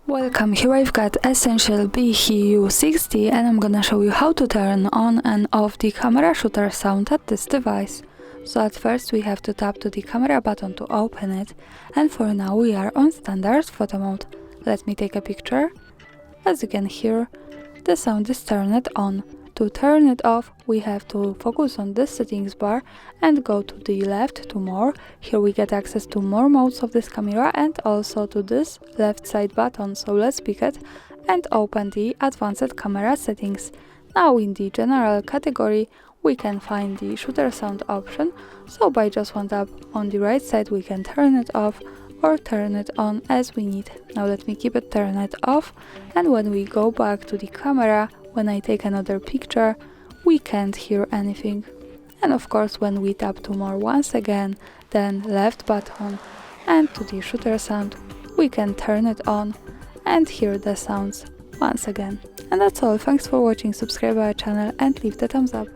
Welcome, here I've got EssentielB HeYou60 and I'm gonna show you how to turn on and off the camera shutter sound at this device. So at first we have to tap to the camera button to open it, and for now we are on standard photo mode. Let me take a picture. As you can hear, the sound is turned on. To turn it off, we have to focus on this settings bar and go to the left to more. Here we get access to more modes of this camera and also to this left side button. So let's pick it and open the advanced camera settings. Now in the general category, we can find the shutter sound option. So by just one tap on the right side, we can turn it off or turn it on as we need. Now let me keep it turned off, and when we go back to the camera, when I take another picture, we can't hear anything. And of course, when we tap to more once again, then left button and to the shutter sound, we can turn it on and hear the sounds once again. And that's all. Thanks for watching, subscribe our channel and leave the thumbs up.